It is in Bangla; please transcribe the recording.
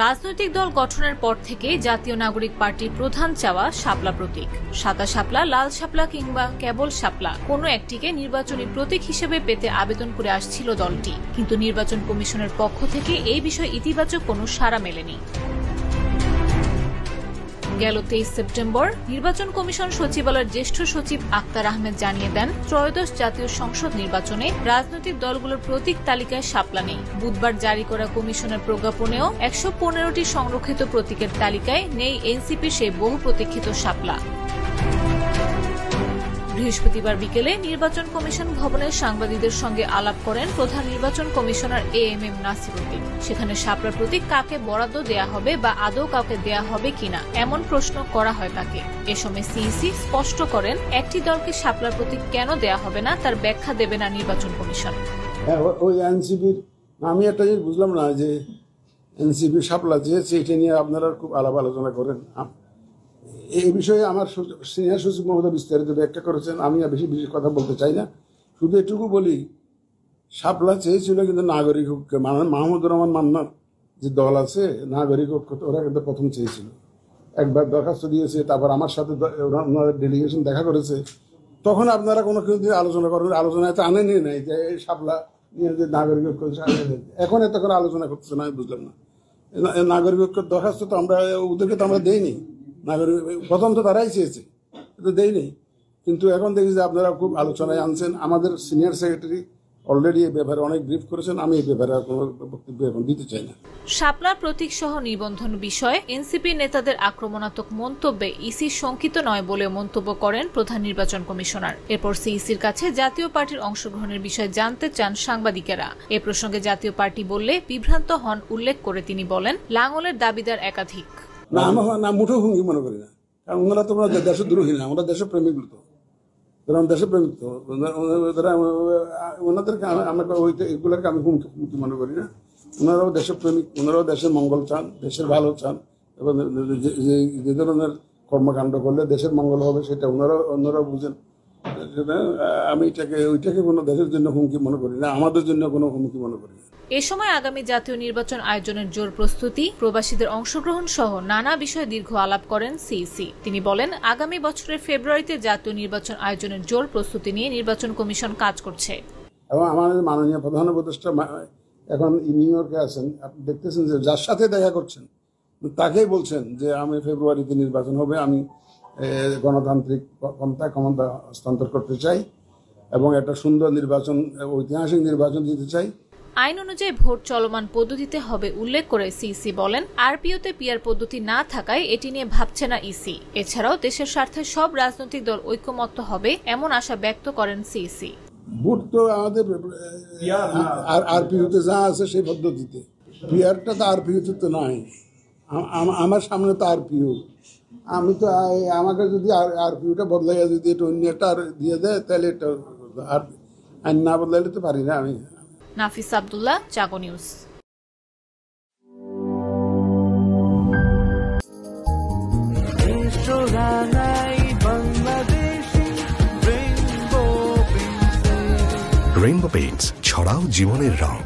রাজনৈতিক দল গঠনের পর থেকে জাতীয় নাগরিক পার্টির প্রধান চাওয়া শাপলা প্রতীক। সাদা শাপলা, লাল শাপলা কিংবা কেবল শাপলা কোনো একটিকে নির্বাচনী প্রতীক হিসেবে পেতে আবেদন করে আসছিল দলটি, কিন্তু নির্বাচন কমিশনের পক্ষ থেকে এই বিষয়ে ইতিবাচক কোনো সাড়া মেলেনি। গেল 23 সেপ্টেম্বর নির্বাচন কমিশন সচিবালয়ের জ্যেষ্ঠ সচিব আক্তার আহমেদ জানিয়ে দেন, ত্রয়োদশ জাতীয় সংসদ নির্বাচনে রাজনৈতিক দলগুলোর প্রতীক তালিকায় শাপলা নেই। বুধবার জারি করা কমিশনের প্রজ্ঞাপনেও 115টি সংরক্ষিত প্রতীকের তালিকায় নেই এনসিপির সেই বহু প্রতীক্ষিত শাপলা। বৃহস্পতিবার বিকেলে নির্বাচন কমিশন ভবনের সাংবাদিকদের সঙ্গে আলাপ করেন প্রধান নির্বাচন কমিশনার এএমএম নাসিরউদ্দিন। সেখানে শাপলা প্রতীক কাকে বরাদ্দ দেয়া হবে বা আদৌ কাউকে দেয়া হবে কিনা এমন প্রশ্ন করা হয় তাকে। এ সময় সিইসি স্পষ্ট করেন, একটি দলকে শাপলা প্রতীক কেন দেয়া হবে না তার ব্যাখ্যা দেবে না নির্বাচন কমিশন। ওই এনসিপির আমি একটা জিনিস বুঝলাম না যে এনসিপি শাপলা চেয়েছে, এটা নিয়ে আপনারা খুব আলাপ আলোচনা করেন। এই বিষয়ে আমার সিনিয়র সচিব মহোদয় বিস্তারিত ব্যাখ্যা করেছেন, আমি আর বেশি কথা বলতে চাই না। শুধু এটুকু বলি, শাপলা চেয়েছিল কিন্তু নাগরিক ঐক্য, মাহমুদুর রহমান মান্নার যে দল আছে নাগরিক ঐক্য, ওরা কিন্তু প্রথম চেয়েছিল। একবার দরখাস্ত দিয়েছে, তারপর আমার সাথে ওনাদের ডেলিগেশন দেখা করেছে। তখন আপনারা কোনো কিছু আলোচনা করেন, আলোচনায় তো আনেনি নাই যে শাপলা নিয়ে যে নাগরিক ঐক্য। এখন এত করে আলোচনা করতেছে না, আমি বুঝলাম না। নাগরিক ঐক্যের দরখাস্ত তো আমরা ওদেরকে তো আমরা দেইনি। নাগরিক প্রথম তো তারাই চেয়েছে, তো দেয়নি। কিন্তু এখন দেখি যে আপনারা খুব আলোচনায় আনছেন। আমাদের সিনিয়র সেক্রেটারি অলরেডি এই ব্যাপারে অনেক ব্রিফ করেছেন, আমি এই ব্যাপারে আর কোনো বক্তব্য এখন দিতে চাই না। শাপলা প্রতীক সহ নিবন্ধন বিষয়ে এনসিপি নেতাদের আক্রমণাত্মক মন্তব্যে ইসি শঙ্কিত নয় বলেও মন্তব্য করেন প্রধান নির্বাচন কমিশনার। এরপর সিইসির কাছে জাতীয় পার্টির অংশগ্রহণের বিষয়ে জানতে চান সাংবাদিকেরা। এ প্রসঙ্গে জাতীয় পার্টি বললে বিভ্রান্ত হন উল্লেখ করে তিনি বলেন, লাঙ্গলের দাবিদার একাধিক। না, আমরা মুঠো হুমকি মনে করি না, কারণ ওনারা তো দেশদ্রোহী না, আমরা দেশপ্রেমিক তো, দেশপ্রেমিক তো, ওনাদেরকে আমরা এগুলোকে আমি হুমকি মনে করি না। ওনারাও দেশপ্রেমিক, ওনারাও দেশের মঙ্গল চান, দেশের ভালো চান, এবং যে ধরনের কর্মকাণ্ড করলে দেশের মঙ্গল হবে সেটা ওনারাও বুঝেন। আমি ওইটাকে কোনো দেশের জন্য হুমকি মনে করি না, আমাদের জন্য কোনো হুমকি মনে করি না। এ সময় আগামী জাতীয় নির্বাচন আয়োজনের জোর প্রস্তুতি, প্রবাসীদের অংশগ্রহণ সহ নানা বিষয়ে দীর্ঘ আলাপ করেন সিইসি। তিনি বলেন, আগামী বছরের ফেব্রুয়ারিতে জাতীয় নির্বাচন আয়োজনের জোর প্রস্তুতি নিয়ে নির্বাচন কমিশন কাজ করছে। এবং আমাদের মাননীয় প্রধান উপদেষ্টা এখন নিউ ইয়র্কে আছেন, আপনি দেখতেছেন যে যার সাথে দেখা করছেন তাকেই বলছেন যে আমি ফেব্রুয়ারিতে নির্বাচন হবে, আমি গণতান্ত্রিক ক্ষমতা হস্তান্তর করতে চাই এবং একটা সুন্দর নির্বাচন, ঐতিহাসিক নির্বাচন দিতে চাই। আইন অনুযায়ী ভোট চলমান পদ্ধতিতে হবে উল্লেখ করে সিইসি বলেন, আরপিওতে পিআর পদ্ধতি না থাকায় এটি নিয়ে ভাবছে না ইসি। এছাড়াও দেশের স্বার্থে সব রাজনৈতিক দল ঐক্যমত্য হবে এমন আশা ব্যক্ত করেন সিইসি। ভোট তো আমাদের আরপিওতে যা আছে সেই পদ্ধতিতে, পিআরটা তো আরপিওতে তো নাই। আমার সামনে তো আরপিও, আমি তো আমাকে যদি আরপিওটা বদলাইয়া যদি এটা অন্য একটা দিয়ে দেয় তাহলে এটা আর আইন না বদলাইলে তো পারি না আমি। নাফিস আব্দুল্লাহ, জাগো নিউজ। রেইনবো পেইন্টস, ছড়াও জীবনের রং।